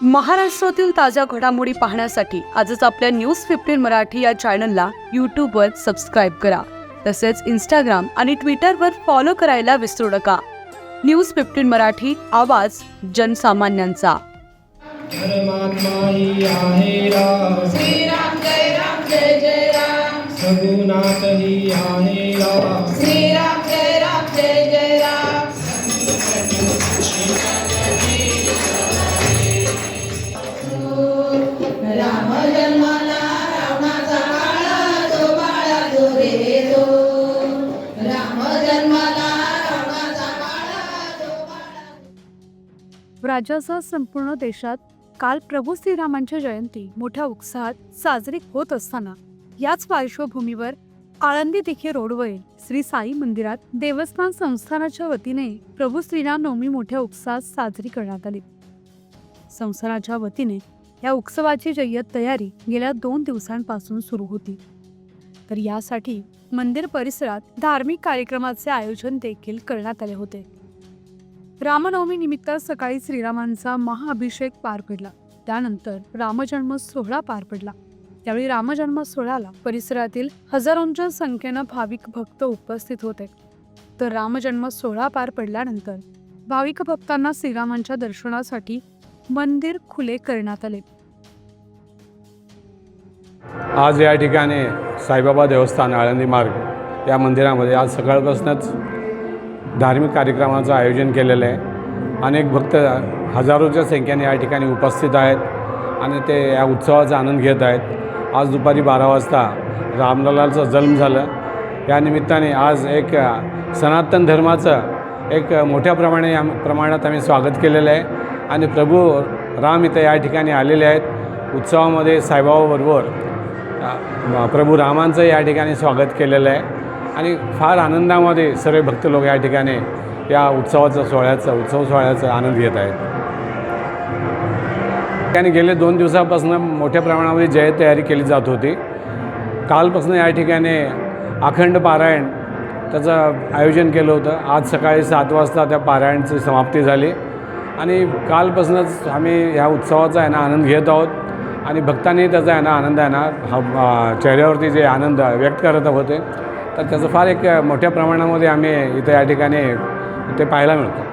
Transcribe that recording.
महाराष्ट्रातील ताज्या घडामोडी पाहण्यासाठी आजच आपल्या न्यूज 15 मराठी या चॅनलला यूट्यूबवर सबस्क्राईब करा। तसेच इंस्टाग्राम आणि ट्विटरवर फॉलो करायला विसरू नका। न्यूज 15 मराठी, आवाज जनसामान्यांचा। परमात्मा ही आहे राम, श्री राम जय राम जय जय राम, सगुणात ही आहे राम, श्री राम जय जय राम। राम जन्माला रावणाचा काळा तो बाळा तो रे तो, राम जन्माला रावणाचा काळा तो बाळा। राज्यासह संपूर्ण देशात काल प्रभू श्रीरामांची जयंती मोठ्या उत्साहात साजरी होत असताना याच पार्श्वभूमीवर आळंदी दिघे रोडवरील श्री साई मंदिरात देवस्थान संस्थानाच्या वतीने प्रभू श्रीराम नवमी मोठ्या उत्साहात साजरी करण्यात आली। संस्थानाच्या वतीने या उत्सवाची जय्यत तयारी गेल्या 2 दिवसांपासून सुरू होती, तर यासाठी मंदिर परिसरात धार्मिक कार्यक्रमाचे आयोजन देखील करण्यात आले होते। रामनवमी निमित्त सकाळी श्रीरामांचा महाअभिषेक पार पडला, त्यानंतर रामजन्म सोहळा पार पडला। त्यावेळी रामजन्म सोहळ्याला परिसरातील हजारोंच्या संख्येनं भाविक भक्त उपस्थित होते। तर रामजन्म सोहळा पार पडल्यानंतर भाविक भक्तांना श्रीरामांच्या दर्शनासाठी मंदिर खुले करण्यात आले। आज या ठिकाणी साईबाबा देवस्थान आळंदी मार्ग या मंदिरामध्ये आज सकाळपासूनच धार्मिक कार्यक्रमाचं आयोजन केलेलं आहे। अनेक भक्त हजारोच्या संख्येने या ठिकाणी उपस्थित आहेत आणि ते या उत्सवाचा आनंद घेत आहेत। आज दुपारी 12 वाजता रामललाचा जन्म झालं, या निमित्ताने आज एक सनातन धर्माचं एक मोठ्या प्रमाणात आम्ही स्वागत केलेलं आहे आणि प्रभू राम इथं या ठिकाणी आलेले आहेत। उत्सवामध्ये साईबाबाबरोबर प्रभू रामांचं या ठिकाणी स्वागत केलेलं आहे आणि फार आनंदामध्ये सर्व भक्त लोक या ठिकाणी या उत्सव सोहळ्याचा आनंद घेत आहेत। ठिकाणी गेले 2 दिवसापासून मोठ्या प्रमाणामध्ये जय्यत तयारी केली जात होती। कालपासून या ठिकाणी अखंड पारायण त्याचं आयोजन केलं होतं। आज सकाळी 7 वाजता त्या पारायणाची समाप्ती झाली आणि कालपासूनच आम्ही ह्या उत्सवाचा आनंद घेत आहोत आणि भक्तांनी त्याचा आनंद चेहऱ्यावरती जे आनंद व्यक्त करत होते, तर त्याचं फार एक मोठ्या प्रमाणामध्ये आम्ही इथं या ठिकाणी ते पाहायला मिळतं।